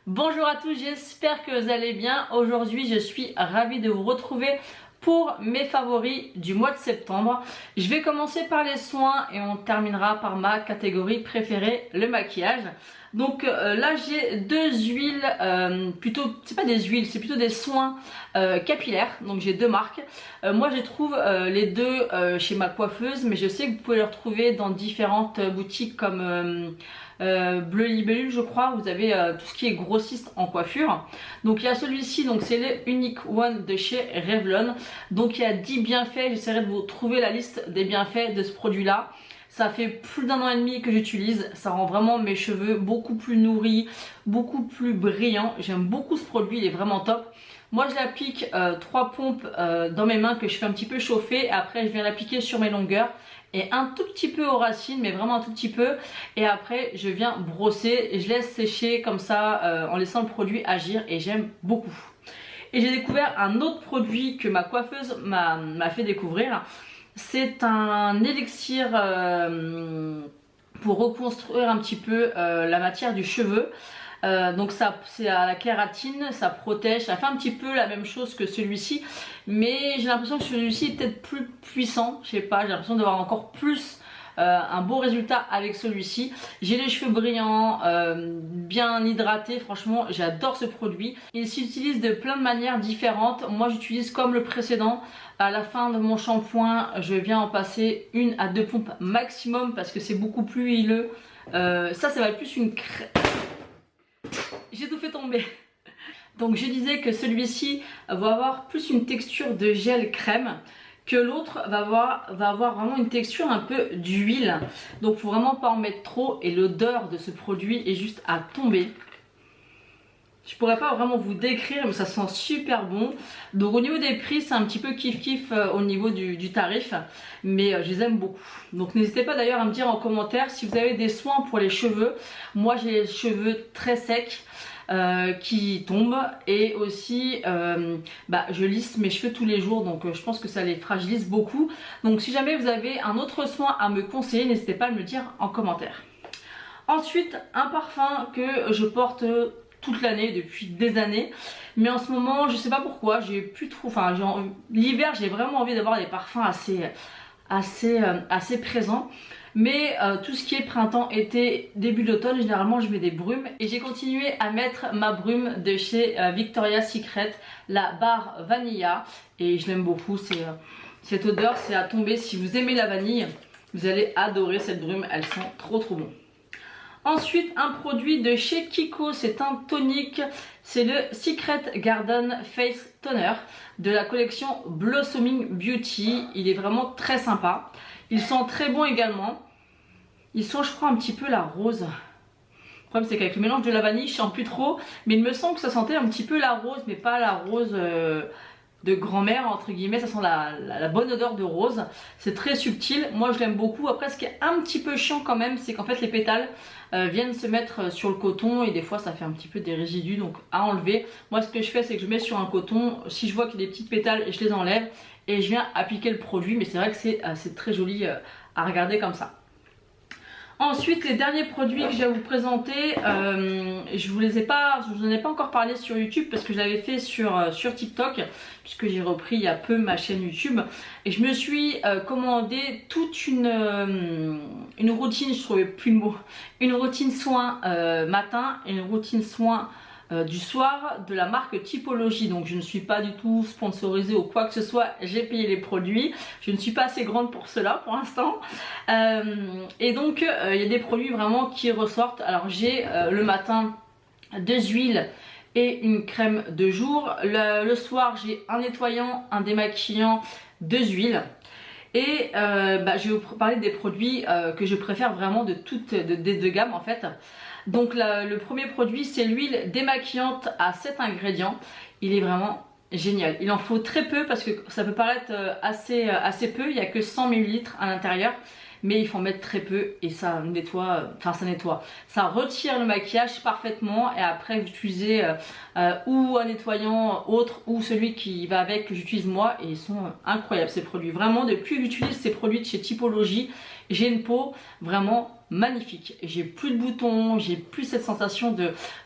Bonjour à tous, j'espère que vous allez bien. Aujourd'hui je suis ravie de vous retrouver pour mes favoris du mois de septembre. Je vais commencer par les soins et on terminera par ma catégorie préférée, le maquillage. Donc là j'ai deux huiles, plutôt, c'est pas des huiles, c'est plutôt des soins capillaires. Donc j'ai deux marques. Moi je trouve les deux chez ma coiffeuse, mais je sais que vous pouvez les retrouver dans différentes boutiques comme Bleu Libellule, je crois. Vous avez tout ce qui est grossiste en coiffure. Donc il y a celui-ci, donc c'est le Unique One de chez Revlon. Donc il y a 10 bienfaits. J'essaierai de vous trouver la liste des bienfaits de ce produit là. Ça fait plus d'1 an et demi que j'utilise, ça rend vraiment mes cheveux beaucoup plus nourris, beaucoup plus brillants. J'aime beaucoup ce produit, il est vraiment top. Moi je l'applique 3 pompes dans mes mains que je fais un petit peu chauffer. Après je viens l'appliquer sur mes longueurs et un tout petit peu aux racines, mais vraiment un tout petit peu. Et après je viens brosser et je laisse sécher comme ça en laissant le produit agir et j'aime beaucoup. Et j'ai découvert un autre produit que ma coiffeuse m'a fait découvrir. C'est un élixir pour reconstruire un petit peu la matière du cheveu. Donc ça, c'est à la kératine, ça protège, ça fait un petit peu la même chose que celui-ci. Mais j'ai l'impression que celui-ci est peut-être plus puissant, je sais pas, j'ai l'impression d'avoir encore plus un beau résultat avec celui-ci. J'ai les cheveux brillants, bien hydratés, franchement j'adore ce produit. Il s'utilise de plein de manières différentes. Moi j'utilise comme le précédent. À la fin de mon shampoing, je viens en passer 1 à 2 pompes maximum parce que c'est beaucoup plus huileux. Ça va être plus une crème. J'ai tout fait tomber. Donc je disais que celui-ci va avoir plus une texture de gel crème, que l'autre va avoir vraiment une texture un peu d'huile. Donc faut vraiment pas en mettre trop et l'odeur de ce produit est juste à tomber. Je pourrais pas vraiment vous décrire, mais ça sent super bon. Donc au niveau des prix, c'est un petit peu kiff au niveau du tarif, mais je les aime beaucoup. Donc n'hésitez pas d'ailleurs à me dire en commentaire si vous avez des soins pour les cheveux. Moi j'ai les cheveux très secs qui tombent et aussi je lisse mes cheveux tous les jours, donc je pense que ça les fragilise beaucoup. Donc si jamais vous avez un autre soin à me conseiller, n'hésitez pas à me le dire en commentaire. Ensuite, un parfum que je porte toute l'année depuis des années, mais en ce moment je sais pas pourquoi j'ai plus trop, l'hiver j'ai vraiment envie d'avoir des parfums assez présents, mais tout ce qui est printemps, été, début d'automne, généralement je mets des brumes et j'ai continué à mettre ma brume de chez Victoria's Secret, la barre vanilla, et je l'aime beaucoup. Cette odeur, c'est à tomber. Si vous aimez la vanille, vous allez adorer cette brume, elle sent trop bon. Ensuite, un produit de chez Kiko, c'est un tonique, c'est le Secret Garden Face Toner de la collection Blossoming Beauty. Il est vraiment très sympa, il sent très bon également. Il sent, je crois, un petit peu la rose. Le problème c'est qu'avec le mélange de la vanille, je sens plus trop, mais il me semble que ça sentait un petit peu la rose, mais pas la rose de grand-mère entre guillemets. Ça sent la bonne odeur de rose, c'est très subtil, moi je l'aime beaucoup. Après ce qui est un petit peu chiant quand même, c'est qu'en fait les pétales viennent se mettre sur le coton et des fois ça fait un petit peu des résidus, donc à enlever. Moi ce que je fais, c'est que je mets sur un coton, si je vois qu'il y a des petites pétales, je les enlève et je viens appliquer le produit, mais c'est vrai que c'est très joli à regarder comme ça. Ensuite, les derniers produits que je vais vous présenter, je vous en ai pas encore parlé sur YouTube parce que je l'avais fait sur TikTok, puisque j'ai repris il y a peu ma chaîne YouTube, et je me suis commandé toute une routine, je trouvais plus le mot, une routine soin matin et une routine soin du soir de la marque Typologie. Donc je ne suis pas du tout sponsorisée ou quoi que ce soit, j'ai payé les produits, je ne suis pas assez grande pour cela pour l'instant, et donc il y a des produits vraiment qui ressortent. Alors j'ai le matin 2 huiles et une crème de jour, le soir j'ai un nettoyant, un démaquillant, 2 huiles. Et je vais vous parler des produits que je préfère vraiment des deux gammes en fait. Donc le premier produit, c'est l'huile démaquillante à 7 ingrédients. Il est vraiment génial. Il en faut très peu parce que ça peut paraître assez peu. Il n'y a que 100 ml à l'intérieur, mais il faut en mettre très peu et ça nettoie, ça retire le maquillage parfaitement. Et après vous utilisez ou un nettoyant autre ou celui qui va avec, que j'utilise moi, et ils sont incroyables ces produits. Vraiment, depuis que j'utilise ces produits de chez Typologie, j'ai une peau vraiment magnifique. J'ai plus de boutons, j'ai plus cette sensation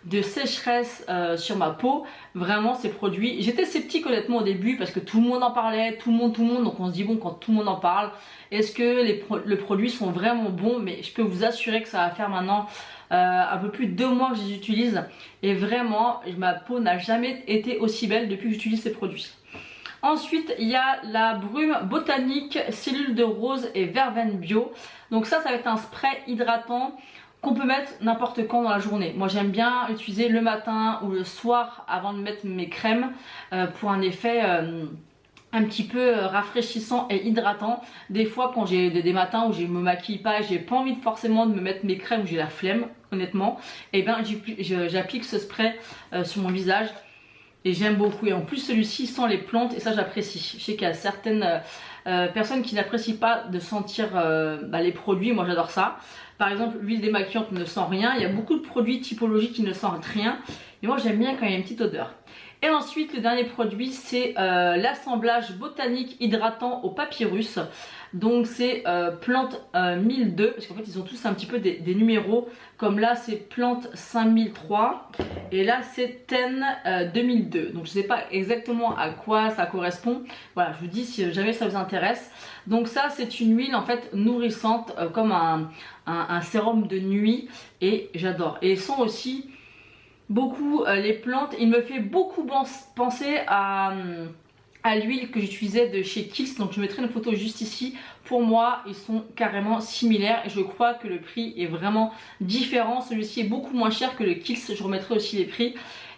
de sécheresse sur ma peau. Vraiment ces produits, j'étais sceptique honnêtement au début parce que tout le monde en parlait, tout le monde, donc on se dit bon, quand tout le monde en parle, est-ce que les produits sont vraiment bons? Mais je peux vous assurer que ça va faire maintenant un peu plus de 2 mois que je les utilise et vraiment ma peau n'a jamais été aussi belle depuis que j'utilise ces produits. Ensuite, il y a la brume botanique, cellule de rose et verveine bio. Donc ça va être un spray hydratant qu'on peut mettre n'importe quand dans la journée. Moi j'aime bien l'utiliser le matin ou le soir avant de mettre mes crèmes pour un effet un petit peu rafraîchissant et hydratant. Des fois quand j'ai des matins où je me maquille pas, j'ai pas envie forcément de me mettre mes crèmes, où j'ai la flemme honnêtement, et bien j'applique ce spray sur mon visage. Et j'aime beaucoup, et en plus celui-ci sent les plantes et ça j'apprécie. Je sais qu'il y a certaines personnes qui n'apprécient pas de sentir les produits, moi j'adore ça. Par exemple l'huile démaquillante ne sent rien, il y a beaucoup de produits typologiques qui ne sentent rien. Et moi j'aime bien quand il y a une petite odeur. Et ensuite le dernier produit c'est l'assemblage botanique hydratant au papyrus. Donc c'est plante 1002 parce qu'en fait ils ont tous un petit peu des numéros. Comme là c'est plante 5003 et là c'est ten 2002. Donc je sais pas exactement à quoi ça correspond. Voilà, je vous dis si jamais ça vous intéresse. Donc ça c'est une huile en fait nourrissante comme un sérum de nuit et j'adore. Et ils sont aussi beaucoup les plantes, il me fait beaucoup penser à l'huile que j'utilisais de chez Kiehl's, donc je mettrai une photo juste ici. Pour moi ils sont carrément similaires et je crois que le prix est vraiment différent. Celui-ci est beaucoup moins cher que le Kiehl's, je remettrai aussi les prix,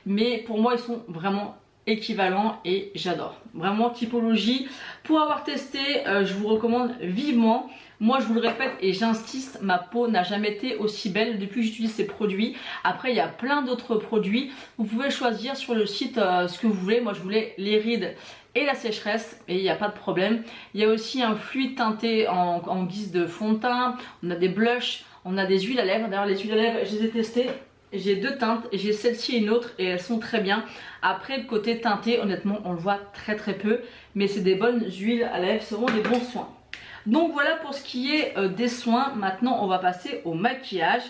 mais pour moi ils sont vraiment équivalents et j'adore. Vraiment typologie, pour avoir testé je vous recommande vivement. Moi je vous le répète et j'insiste, ma peau n'a jamais été aussi belle depuis que j'utilise ces produits. Après il y a plein d'autres produits, vous pouvez choisir sur le site ce que vous voulez. Moi je voulais les rides et la sécheresse et il n'y a pas de problème. Il y a aussi un fluide teinté en guise de fond de teint, on a des blushs, on a des huiles à lèvres. D'ailleurs les huiles à lèvres je les ai testées, j'ai 2 teintes, j'ai celle-ci et une autre et elles sont très bien. Après le côté teinté honnêtement on le voit très peu, mais c'est des bonnes huiles à lèvres, c'est vraiment des bons soins. Donc voilà pour ce qui est des soins. Maintenant on va passer au maquillage.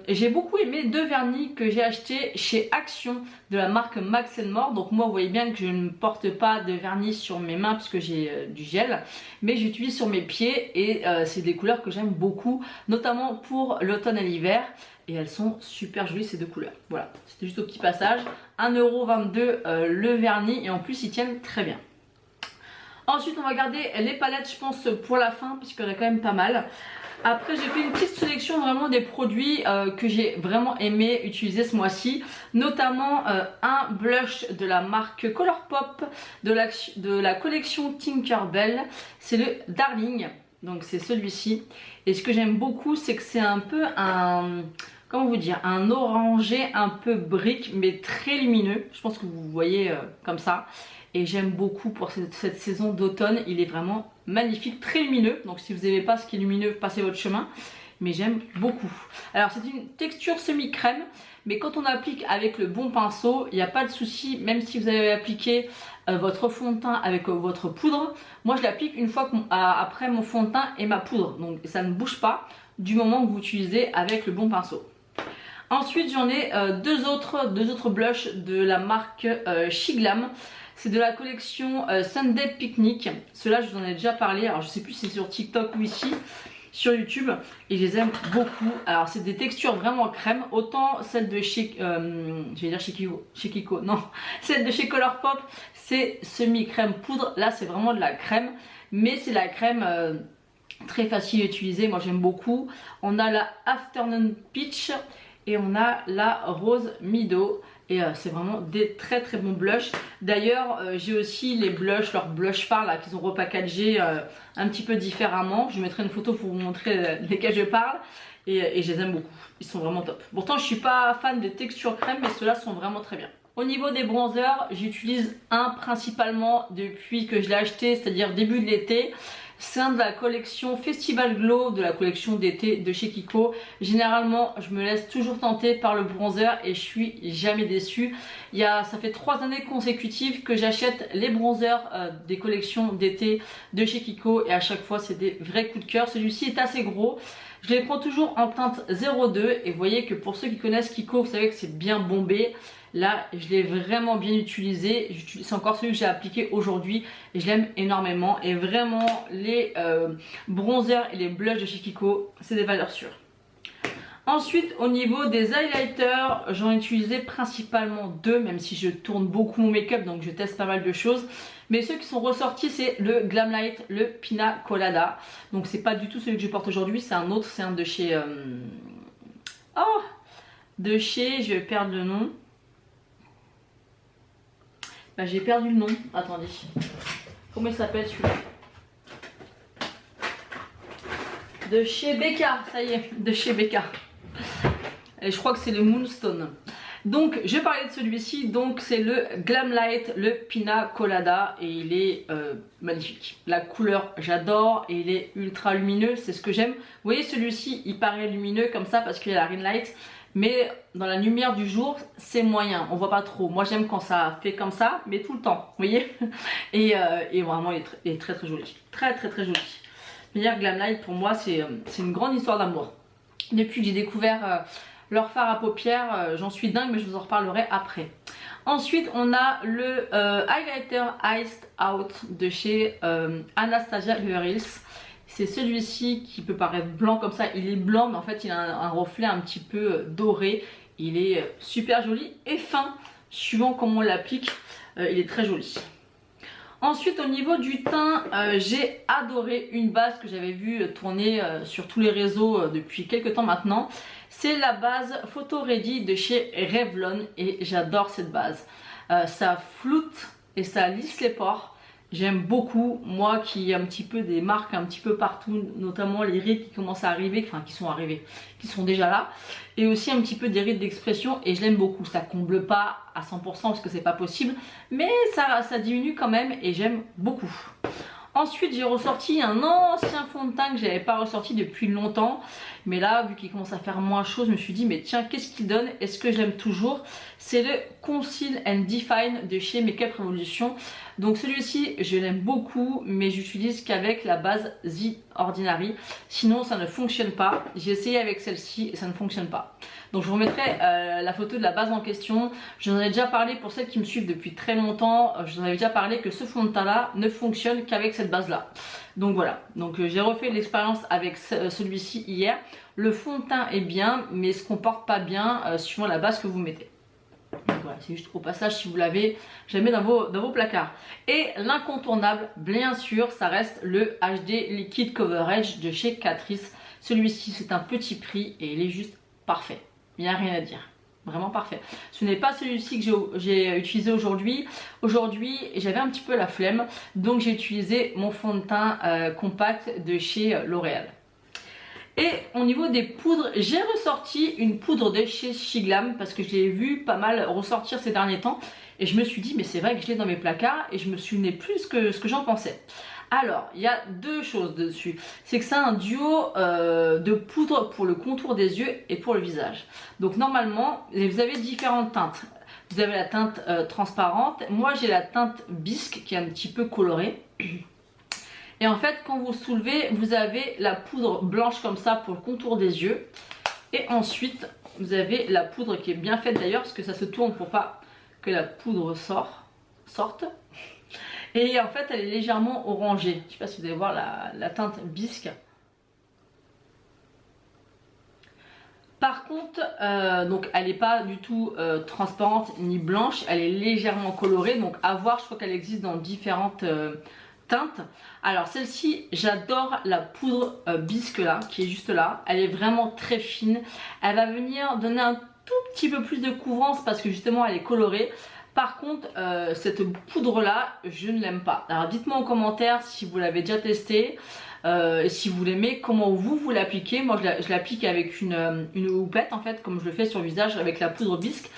J'ai beaucoup aimé 2 vernis que j'ai achetés chez Action de la marque Max More. Donc moi vous voyez bien que je ne porte pas de vernis sur mes mains puisque j'ai du gel, mais j'utilise sur mes pieds et c'est des couleurs que j'aime beaucoup, notamment pour l'automne et l'hiver. Et elles sont super jolies ces 2 couleurs. Voilà, c'était juste au petit passage. 1,22 € le vernis et en plus ils tiennent très bien. Ensuite on va garder les palettes je pense pour la fin puisqu'il y en a quand même pas mal. Après j'ai fait une petite sélection vraiment des produits que j'ai vraiment aimé utiliser ce mois-ci. Notamment un blush de la marque Colourpop de la collection Tinkerbell. C'est le Darling, donc c'est celui-ci. Et ce que j'aime beaucoup c'est que c'est un peu un... comment vous dire, un orangé un peu brique mais très lumineux. Je pense que vous voyez comme ça. Et j'aime beaucoup pour cette saison d'automne, il est vraiment magnifique, très lumineux. Donc si vous n'aimez pas ce qui est lumineux, passez votre chemin. Mais j'aime beaucoup. Alors c'est une texture semi-crème, mais quand on applique avec le bon pinceau, il n'y a pas de souci. Même si vous avez appliqué votre fond de teint avec votre poudre, moi je l'applique une fois après mon fond de teint et ma poudre. Donc ça ne bouge pas du moment que vous utilisez avec le bon pinceau. Ensuite j'en ai deux autres blushs de la marque Shiglam. C'est de la collection Sunday Picnic. Ceux-là, je vous en ai déjà parlé. Alors, je sais plus si c'est sur TikTok ou ici, sur YouTube. Et je les aime beaucoup. Alors, c'est des textures vraiment crème. Autant celle de chez... je vais dire chez Kiko. Non, celle de chez Colourpop, c'est semi-crème poudre. Là, c'est vraiment de la crème. Mais c'est la crème très facile à utiliser. Moi, j'aime beaucoup. On a la Afternoon Peach et on a la Rose Mido. Et c'est vraiment des très bons blushs. D'ailleurs j'ai aussi les blushs, leurs blush fards là qu'ils ont repackagés un petit peu différemment. Je mettrai une photo pour vous montrer lesquels je parle. Et je les aime beaucoup, ils sont vraiment top. Pourtant je suis pas fan des textures crème, mais ceux-là sont vraiment très bien. Au niveau des bronzers, j'utilise un principalement depuis que je l'ai acheté, c'est-à-dire début de l'été. C'est un de la collection Festival Glow, de la collection d'été de chez Kiko. Généralement, je me laisse toujours tenter par le bronzer et je suis jamais déçue. Ça fait 3 années consécutives que j'achète les bronzers des collections d'été de chez Kiko et à chaque fois c'est des vrais coups de cœur. Celui-ci est assez gros. Je les prends toujours en teinte 02 et vous voyez que pour ceux qui connaissent Kiko, vous savez que c'est bien bombé. Là, je l'ai vraiment bien utilisé. C'est encore celui que j'ai appliqué aujourd'hui et je l'aime énormément. Et vraiment, les bronzers et les blushs de chez Kiko, c'est des valeurs sûres. Ensuite, au niveau des highlighters, j'en ai utilisé principalement 2, même si je tourne beaucoup mon make-up, donc je teste pas mal de choses. Mais ceux qui sont ressortis, c'est le Glamlight, le Pina Colada. Donc c'est pas du tout celui que je porte aujourd'hui, c'est un autre, c'est un de chez... je vais perdre le nom. Bah, j'ai perdu le nom, attendez. Comment il s'appelle celui-là? De chez Becca, ça y est, de chez Becca. Et je crois que c'est le Moonstone. Donc je vais parler de celui-ci, donc c'est le Glamlight, le Pina Colada et il est magnifique. La couleur j'adore et il est ultra lumineux, c'est ce que j'aime. Vous voyez celui-ci il paraît lumineux comme ça parce qu'il y a la ring light, mais dans la lumière du jour c'est moyen, on voit pas trop. Moi j'aime quand ça fait comme ça, mais tout le temps, vous voyez. Et vraiment il est très très joli, très joli. Meilleur Glamlight pour moi c'est une grande histoire d'amour. Depuis que j'ai découvert leur fard à paupières, j'en suis dingue mais je vous en reparlerai après. Ensuite on a le highlighter Iced Out de chez Anastasia Beverly Hills. C'est celui-ci qui peut paraître blanc comme ça, il est blanc mais en fait il a un reflet un petit peu doré. Il est super joli et fin, suivant comment on l'applique, il est très joli. Ensuite au niveau du teint, j'ai adoré une base que j'avais vue tourner sur tous les réseaux depuis quelques temps maintenant. C'est la base Photo Ready de chez Revlon et j'adore cette base. Ça floute et ça lisse les pores. J'aime beaucoup, moi qui ai un petit peu des marques un petit peu partout, notamment les rides qui commencent à arriver, enfin qui sont déjà là. Et aussi un petit peu des rides d'expression et je l'aime beaucoup. Ça comble pas à 100% parce que c'est pas possible, mais ça diminue quand même et j'aime beaucoup. Ensuite j'ai ressorti un ancien fond de teint que j'avais pas ressorti depuis longtemps. Mais là vu qu'il commence à faire moins chaud, je me suis dit mais tiens qu'est-ce qu'il donne? Est-ce que je l'aime toujours? C'est le Conceal and Define de chez Makeup Revolution. Donc celui-ci je l'aime beaucoup mais j'utilise qu'avec la base The Ordinary. Sinon ça ne fonctionne pas. J'ai essayé avec celle-ci et ça ne fonctionne pas. Donc je vous remettrai la photo de la base en question. Je vous en ai déjà parlé pour celles qui me suivent depuis très longtemps. Je vous en avais déjà parlé que ce fond de teint là ne fonctionne qu'avec cette base là. Donc voilà, donc j'ai refait l'expérience avec celui-ci hier. Le fond de teint est bien mais il se comporte pas bien suivant la base que vous mettez. Donc voilà, c'est juste au passage si vous l'avez, je la mets dans vos placards. Et l'incontournable, bien sûr, ça reste le HD Liquid Coverage de chez Catrice. Celui-ci c'est un petit prix et il est juste parfait. Il n'y a rien à dire. Vraiment parfait. Ce n'est pas celui-ci que j'ai utilisé aujourd'hui. Aujourd'hui, j'avais un petit peu la flemme. Donc j'ai utilisé mon fond de teint compact de chez L'Oréal. Et au niveau des poudres, j'ai ressorti une poudre de chez Shiglam parce que je l'ai vu pas mal ressortir ces derniers temps. Et je me suis dit, mais c'est vrai que je l'ai dans mes placards et je me souvenais plus ce que j'en pensais. Alors, il y a deux choses dessus. C'est que c'est un duo de poudre pour le contour des yeux et pour le visage. Donc normalement, vous avez différentes teintes. Vous avez la teinte transparente. Moi, j'ai la teinte bisque qui est un petit peu colorée. Et en fait, quand vous soulevez, vous avez la poudre blanche comme ça pour le contour des yeux. Et ensuite, vous avez la poudre qui est bien faite d'ailleurs parce que ça se tourne pour pas que la poudre sorte. Et en fait elle est légèrement orangée. Je ne sais pas si vous allez voir la teinte bisque. Par contre, donc elle n'est pas du tout transparente ni blanche. Elle est légèrement colorée. Donc à voir, je crois qu'elle existe dans différentes teintes. Alors celle-ci, j'adore la poudre bisque là, qui est juste là. Elle est vraiment très fine. Elle va venir donner un tout petit peu plus de couvrance parce que justement elle est colorée. Par contre, cette poudre là, je ne l'aime pas. Alors dites-moi en commentaire si vous l'avez déjà testé, si vous l'aimez, comment vous l'appliquez. Moi je l'applique avec une houppette en fait, comme je le fais sur le visage avec la poudre bisque.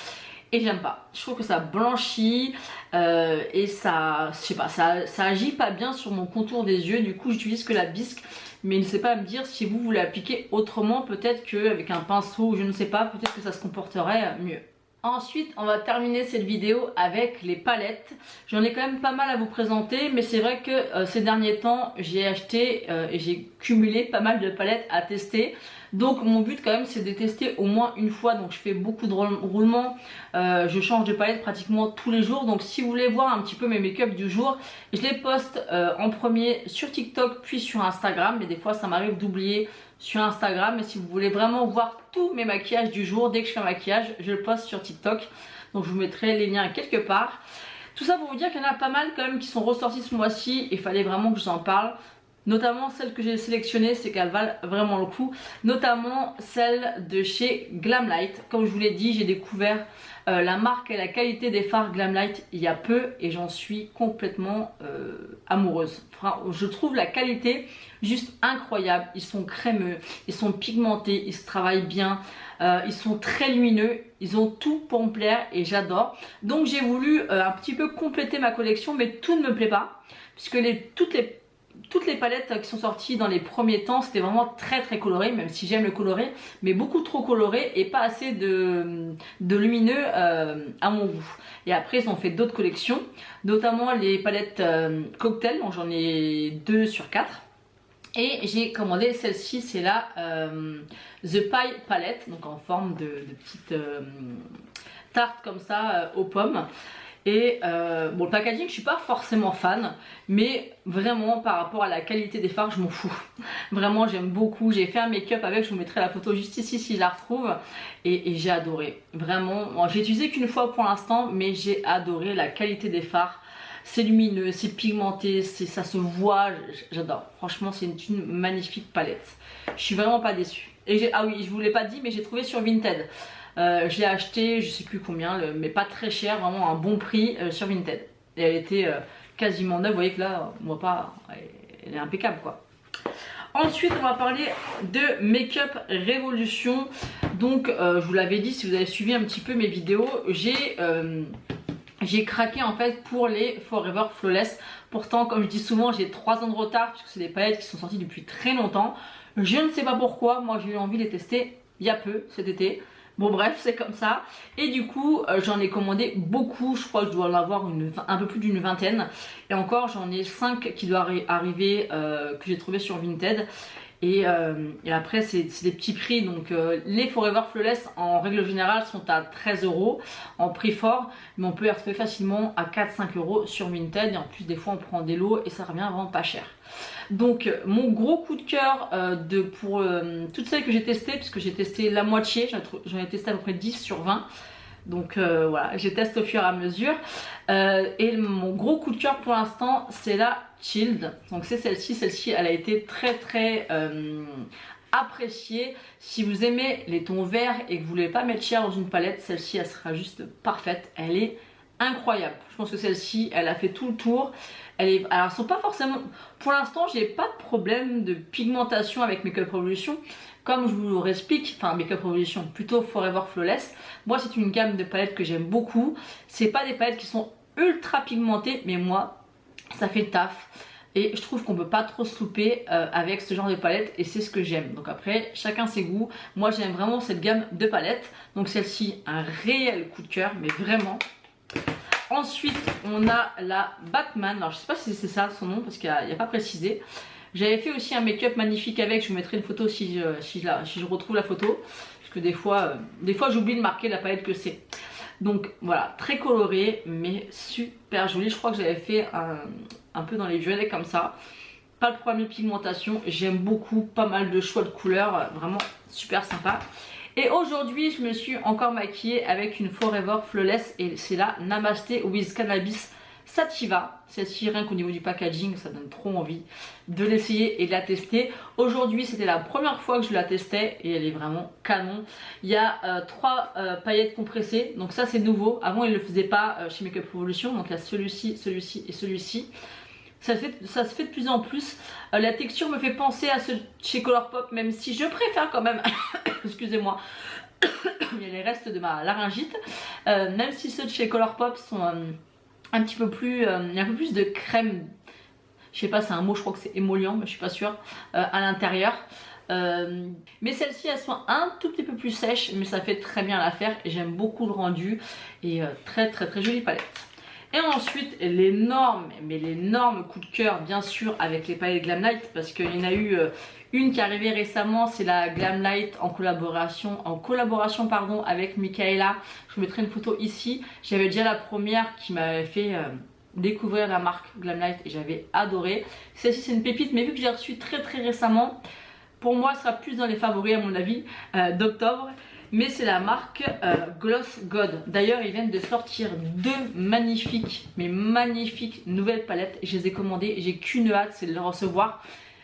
et j'aime pas. Je trouve que ça blanchit et ça, je sais pas, ça agit pas bien sur mon contour des yeux. Du coup j'utilise que la bisque, mais n'hésitez pas à me dire si vous voulez appliquer autrement, peut-être qu'avec un pinceau ou je ne sais pas, peut-être que ça se comporterait mieux. Ensuite, on va terminer cette vidéo avec les palettes. J'en ai quand même pas mal à vous présenter, mais c'est vrai que ces derniers temps, j'ai acheté et j'ai cumulé pas mal de palettes à tester. Donc mon but quand même c'est de tester au moins une fois, donc je fais beaucoup de roulements, je change de palette pratiquement tous les jours. Donc si vous voulez voir un petit peu mes make-up du jour, je les poste en premier sur TikTok puis sur Instagram, mais des fois ça m'arrive d'oublier sur Instagram. Mais si vous voulez vraiment voir tous mes maquillages du jour, dès que je fais un maquillage, je le poste sur TikTok, donc je vous mettrai les liens quelque part. Tout ça pour vous dire qu'il y en a pas mal quand même qui sont ressortis ce mois-ci et il fallait vraiment que je vous en parle. Notamment celles que j'ai sélectionnées, c'est qu'elles valent vraiment le coup. Notamment celle de chez Glamlight. Comme je vous l'ai dit, j'ai découvert la marque et la qualité des fards Glamlight il y a peu et j'en suis complètement amoureuse. Enfin, je trouve la qualité juste incroyable. Ils sont crémeux, ils sont pigmentés, ils se travaillent bien, ils sont très lumineux, ils ont tout pour me plaire et j'adore. Donc j'ai voulu un petit peu compléter ma collection, mais tout ne me plaît pas puisque toutes les palettes qui sont sorties dans les premiers temps, c'était vraiment très coloré, même si j'aime le coloré, mais beaucoup trop coloré et pas assez de lumineux à mon goût. Et après ils ont fait d'autres collections, notamment les palettes cocktail, donc j'en ai 2 sur 4. Et j'ai commandé celle-ci, c'est la The Pie Palette, donc en forme de petite tarte comme ça aux pommes. Et bon, le packaging je suis pas forcément fan, mais vraiment par rapport à la qualité des fards je m'en fous. Vraiment j'aime beaucoup, j'ai fait un make-up avec, je vous mettrai la photo juste ici si je la retrouve. Et j'ai adoré, vraiment. Bon, j'ai utilisé qu'une fois pour l'instant, mais j'ai adoré la qualité des fards. C'est lumineux, c'est pigmenté, ça se voit, j'adore. Franchement c'est une magnifique palette. Je suis vraiment pas déçue. Et ah oui, je vous l'ai pas dit, mais j'ai trouvé sur Vinted. Je l'ai acheté, je sais plus combien, mais pas très cher, vraiment un bon prix sur Vinted. Et elle était quasiment neuve, vous voyez que là, on voit pas, elle est impeccable quoi. Ensuite, on va parler de Make-up Révolution. Donc, je vous l'avais dit, si vous avez suivi un petit peu mes vidéos, j'ai craqué en fait pour les Forever Flawless. Pourtant, comme je dis souvent, j'ai 3 ans de retard puisque c'est des palettes qui sont sorties depuis très longtemps. Je ne sais pas pourquoi, moi j'ai eu envie de les tester il y a peu cet été. Bon bref, c'est comme ça. Et du coup, j'en ai commandé beaucoup. Je crois que je dois en avoir un peu plus d'une vingtaine. Et encore, j'en ai 5 qui doivent arriver, que j'ai trouvé sur Vinted. Et après, c'est des petits prix. Donc, les Forever Flawless, en règle générale, sont à 13 € en prix fort. Mais on peut les retrouver facilement à 4-5 € sur Vinted. Et en plus, des fois, on prend des lots et ça revient vraiment pas cher. Donc mon gros coup de cœur pour toutes celles que j'ai testées, puisque j'ai testé la moitié, j'en ai testé à peu près 10 sur 20. Donc voilà, je teste au fur et à mesure. Et mon gros coup de cœur pour l'instant, c'est la Chilled. Donc c'est celle-ci elle a été très appréciée. Si vous aimez les tons verts et que vous voulez pas mettre cher dans une palette, celle-ci elle sera juste parfaite. Elle est incroyable. Je pense que celle-ci elle a fait tout le tour. Alors, elles sont pas forcément. Pour l'instant, j'ai pas de problème de pigmentation avec Make-up Revolution. Comme je vous le réexplique, enfin Make-up Revolution, plutôt Forever Flawless. Moi, c'est une gamme de palettes que j'aime beaucoup. C'est pas des palettes qui sont ultra pigmentées, mais moi, ça fait le taf. Et je trouve qu'on peut pas trop se louper avec ce genre de palette et c'est ce que j'aime. Donc après, chacun ses goûts. Moi, j'aime vraiment cette gamme de palettes. Donc celle-ci, un réel coup de cœur, mais vraiment. Ensuite, on a la Batman. Alors, je sais pas si c'est ça son nom parce qu'il n'y a pas précisé. J'avais fait aussi un make-up magnifique avec. Je vous mettrai une photo si je retrouve la photo. Parce que des fois j'oublie de marquer la palette que c'est. Donc voilà, très coloré mais super joli. Je crois que j'avais fait un peu dans les violets comme ça. Pas de problème de pigmentation. J'aime beaucoup, pas mal de choix de couleurs. Vraiment super sympa. Et aujourd'hui, je me suis encore maquillée avec une Forever Flawless et c'est la Namaste with Cannabis Sativa. Celle-ci, rien qu'au niveau du packaging, ça donne trop envie de l'essayer et de la tester. Aujourd'hui, c'était la première fois que je la testais et elle est vraiment canon. Il y a 3 paillettes compressées, donc ça c'est nouveau. Avant, ils ne le faisaient pas chez Make-up Revolution, donc il y a celui-ci, celui-ci et celui-ci. Ça se fait de plus en plus. La texture me fait penser à ceux chez Colourpop, même si je préfère quand même, excusez-moi, il y a les restes de ma laryngite. Même si ceux de chez Colourpop sont un petit peu plus, il y a un peu plus de crème, je sais pas, c'est un mot, je crois que c'est émollient, mais je suis pas sûre, à l'intérieur. Mais celles-ci elles sont un tout petit peu plus sèches, mais ça fait très bien l'affaire et j'aime beaucoup le rendu et très jolie palette. Et ensuite l'énorme, mais l'énorme coup de cœur bien sûr avec les palettes Glamlite, parce qu'il y en a eu une qui est arrivée récemment, c'est la Glamlite en collaboration pardon, avec Michaela. Je vous mettrai une photo ici. J'avais déjà la première qui m'avait fait découvrir la marque Glamlite et j'avais adoré. Celle-ci c'est une pépite, mais vu que j'ai reçu très récemment, pour moi, elle sera plus dans les favoris à mon avis d'octobre. Mais c'est la marque Gloss God. D'ailleurs, ils viennent de sortir deux magnifiques nouvelles palettes. Je les ai commandées. J'ai qu'une hâte, c'est de les recevoir.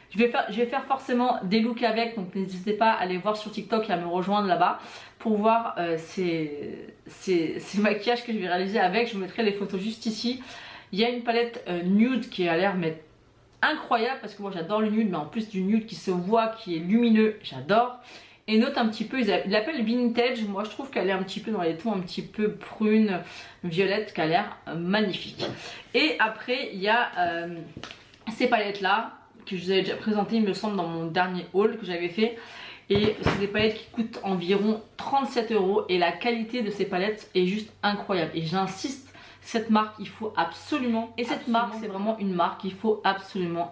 Je vais faire forcément des looks avec. Donc n'hésitez pas à aller voir sur TikTok et à me rejoindre là-bas pour voir ces maquillages que je vais réaliser avec. Je vous mettrai les photos juste ici. Il y a une palette nude qui a l'air incroyable parce que moi j'adore le nude, mais en plus du nude qui se voit, qui est lumineux, j'adore. Et note un petit peu, ils l'appellent vintage, moi je trouve qu'elle est un petit peu dans les tons un petit peu prune, violette, qui a l'air magnifique. Et après il y a ces palettes là que je vous avais déjà présentées il me semble dans mon dernier haul que j'avais fait. Et c'est des palettes qui coûtent environ 37 € et la qualité de ces palettes est juste incroyable. Et j'insiste, cette marque il faut absolument, et cette marque c'est vraiment une marque qu'il faut absolument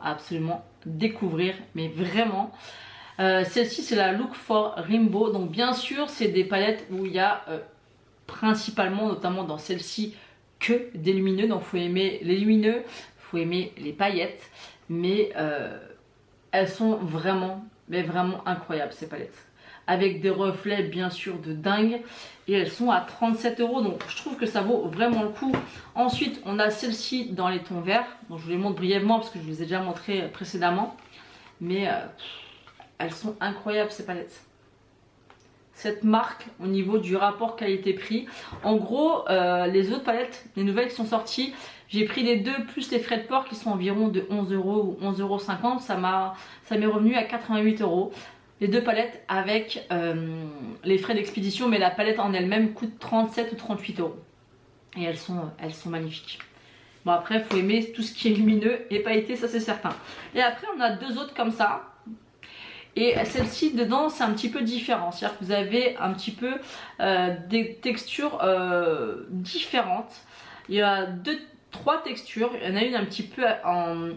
découvrir, mais vraiment. Celle-ci c'est la Look for Rainbow, donc bien sûr c'est des palettes où il y a principalement, notamment dans celle-ci, que des lumineux, donc faut aimer les lumineux, faut aimer les paillettes, mais elles sont vraiment incroyables ces palettes. Avec des reflets bien sûr de dingue et elles sont à 37 €, donc je trouve que ça vaut vraiment le coup. Ensuite on a celle-ci dans les tons verts, donc je vous les montre brièvement parce que je vous les ai déjà montré précédemment, mais elles sont incroyables ces palettes. Cette marque au niveau du rapport qualité-prix, en gros les autres palettes, les nouvelles qui sont sorties, j'ai pris les deux plus les frais de port qui sont environ de 11 € ou 11,50 €, ça m'est revenu à 88 €. Les deux palettes avec les frais d'expédition, mais la palette en elle-même coûte 37 ou 38 € et elles sont magnifiques. Bon après il faut aimer tout ce qui est lumineux et pailleté, ça c'est certain. Et après on a deux autres comme ça. Et celle-ci dedans c'est un petit peu différent, c'est-à-dire que vous avez un petit peu des textures différentes. Il y a trois textures, il y en a une un petit peu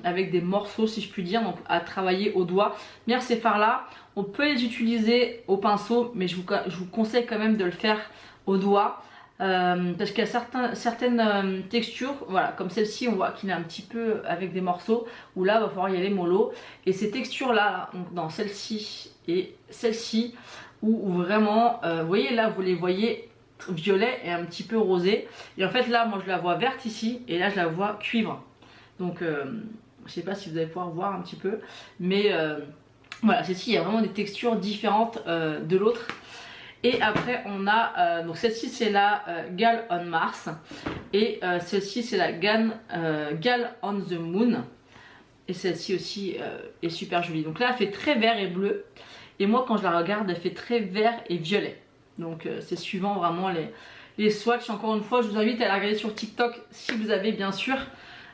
avec des morceaux si je puis dire, donc à travailler au doigt. Bien ces fards là, on peut les utiliser au pinceau, mais je vous conseille quand même de le faire au doigt. Parce qu'il y a certaines textures, voilà, comme celle-ci on voit qu'il est un petit peu avec des morceaux, où là il va falloir y aller mollo. Et ces textures là, dans celle-ci et celle-ci, où vraiment, vous voyez là, vous les voyez violet et un petit peu rosé. Et en fait là moi je la vois verte ici, et là je la vois cuivre. Donc je sais pas si vous allez pouvoir voir un petit peu, mais voilà, celle-ci il y a vraiment des textures différentes de l'autre. Et après on a, donc celle-ci c'est la Gal on Mars, et celle-ci c'est la Gal on the Moon, et celle-ci aussi est super jolie. Donc là elle fait très vert et bleu, et moi quand je la regarde elle fait très vert et violet. Donc c'est suivant vraiment les swatchs. Encore une fois je vous invite à la regarder sur TikTok si vous avez bien sûr,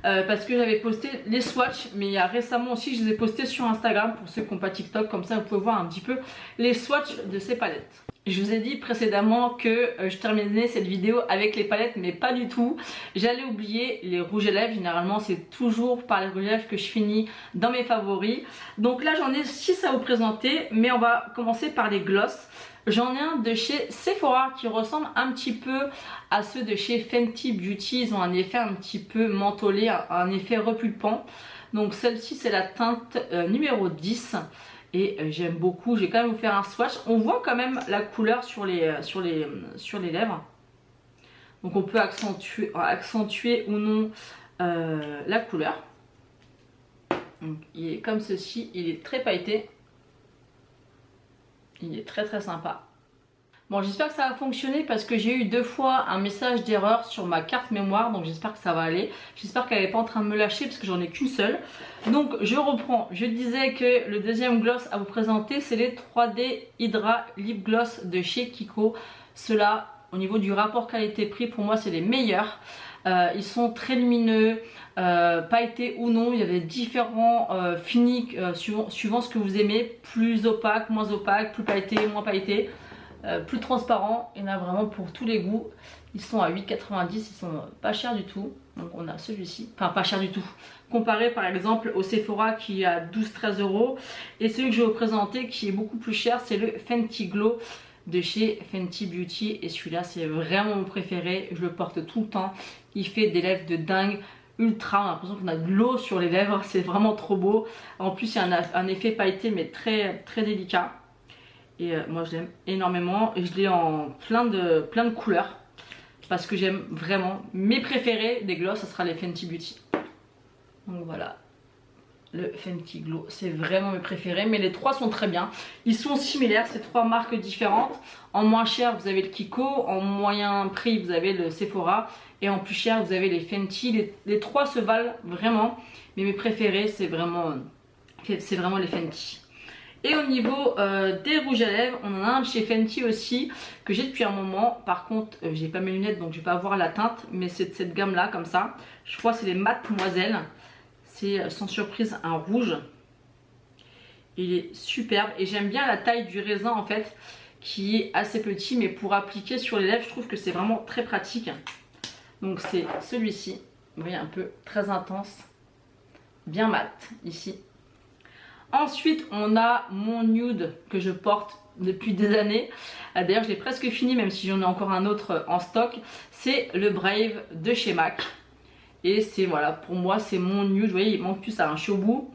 parce que j'avais posté les swatchs, mais il y a récemment aussi je les ai postés sur Instagram pour ceux qui n'ont pas TikTok, comme ça vous pouvez voir un petit peu les swatchs de ces palettes. Je vous ai dit précédemment que je terminais cette vidéo avec les palettes, mais pas du tout. J'allais oublier les rouges à lèvres. Généralement c'est toujours par les rouges à lèvres que je finis dans mes favoris. Donc là j'en ai 6 à vous présenter, mais on va commencer par les gloss. J'en ai un de chez Sephora qui ressemble un petit peu à ceux de chez Fenty Beauty. Ils ont un effet un petit peu mentholé, un effet repulpant. Donc celle-ci c'est la teinte numéro 10. Et j'aime beaucoup, je vais quand même vous faire un swatch. On voit quand même la couleur sur les lèvres. Donc on peut accentuer ou non la couleur. Donc, il est comme ceci, il est très pailleté. Il est très sympa. Bon, j'espère que ça va fonctionner parce que j'ai eu 2 fois un message d'erreur sur ma carte mémoire, donc j'espère que ça va aller. J'espère qu'elle n'est pas en train de me lâcher parce que j'en ai qu'une seule. Donc je reprends, je disais que le deuxième gloss à vous présenter c'est les 3D Hydra Lip Gloss de chez Kiko. Ceux-là, au niveau du rapport qualité-prix, pour moi c'est les meilleurs. Ils sont très lumineux, pailletés ou non, il y avait différents finis suivant ce que vous aimez, plus opaque, moins opaque, plus pailleté, moins pailleté. Plus transparent, il y en a vraiment pour tous les goûts. Ils sont à 8,90, ils sont pas chers du tout. Donc on a celui-ci, enfin pas cher du tout, comparé par exemple au Sephora qui est à 12-13 euros. Et celui que je vais vous présenter qui est beaucoup plus cher, c'est le Fenty Glow de chez Fenty Beauty. Et celui-là c'est vraiment mon préféré, je le porte tout le temps. Il fait des lèvres de dingue, ultra, on a l'impression qu'on a de l'eau sur les lèvres, c'est vraiment trop beau. En plus il y a un effet pailleté mais très délicat. Et moi je l'aime énormément et je l'ai en plein de couleurs parce que j'aime vraiment. Mes préférés des gloss, ça sera les Fenty Beauty. Donc voilà, le Fenty Glow, c'est vraiment mes préférés. Mais les trois sont très bien, ils sont similaires, c'est 3 marques différentes. En moins cher vous avez le Kiko, en moyen prix vous avez le Sephora et en plus cher vous avez les Fenty. Les trois se valent vraiment, mais mes préférés c'est vraiment les Fenty. Et au niveau des rouges à lèvres, on en a un de chez Fenty aussi que j'ai depuis un moment. Par contre, j'ai pas mes lunettes donc je vais pas voir la teinte, mais c'est de cette gamme là comme ça. Je crois que c'est les Mademoiselle. C'est sans surprise un rouge. Il est superbe et j'aime bien la taille du raisin en fait, qui est assez petit, mais pour appliquer sur les lèvres, je trouve que c'est vraiment très pratique. Donc c'est celui-ci. Vous voyez, un peu très intense, bien mat ici. Ensuite on a mon nude que je porte depuis des années. D'ailleurs je l'ai presque fini même si j'en ai encore un autre en stock. C'est le Brave de chez MAC. Et c'est voilà, pour moi c'est mon nude. Vous voyez il manque plus ça, je suis au bout.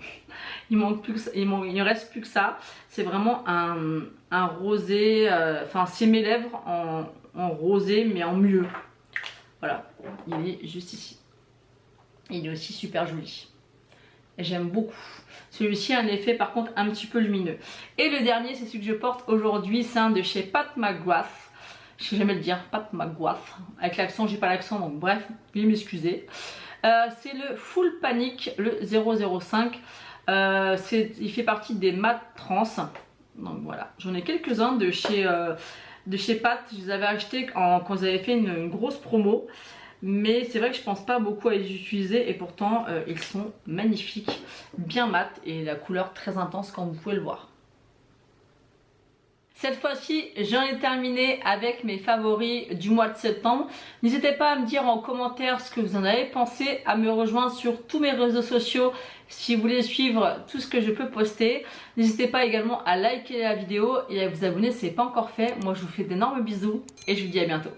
Il ne reste plus que ça. C'est vraiment un rosé, enfin c'est mes lèvres en rosé mais en mieux. Voilà, il est juste ici. Il est aussi super joli. J'aime beaucoup. Celui-ci a un effet par contre un petit peu lumineux. Et le dernier c'est celui que je porte aujourd'hui, c'est un de chez Pat McGrath. Je sais jamais le dire, Pat McGrath. Avec l'accent, j'ai pas l'accent donc bref, veuillez m'excuser. C'est le Full Panic, le 005. Il fait partie des mat trans. Donc voilà, j'en ai quelques-uns de chez Pat. Je les avais achetés quand ils avaient fait une grosse promo. Mais c'est vrai que je pense pas beaucoup à les utiliser et pourtant ils sont magnifiques, bien mat et la couleur très intense comme vous pouvez le voir. Cette fois-ci j'en ai terminé avec mes favoris du mois de septembre. N'hésitez pas à me dire en commentaire ce que vous en avez pensé, à me rejoindre sur tous mes réseaux sociaux si vous voulez suivre tout ce que je peux poster. N'hésitez pas également à liker la vidéo et à vous abonner si ce n'est pas encore fait. Moi je vous fais d'énormes bisous et je vous dis à bientôt.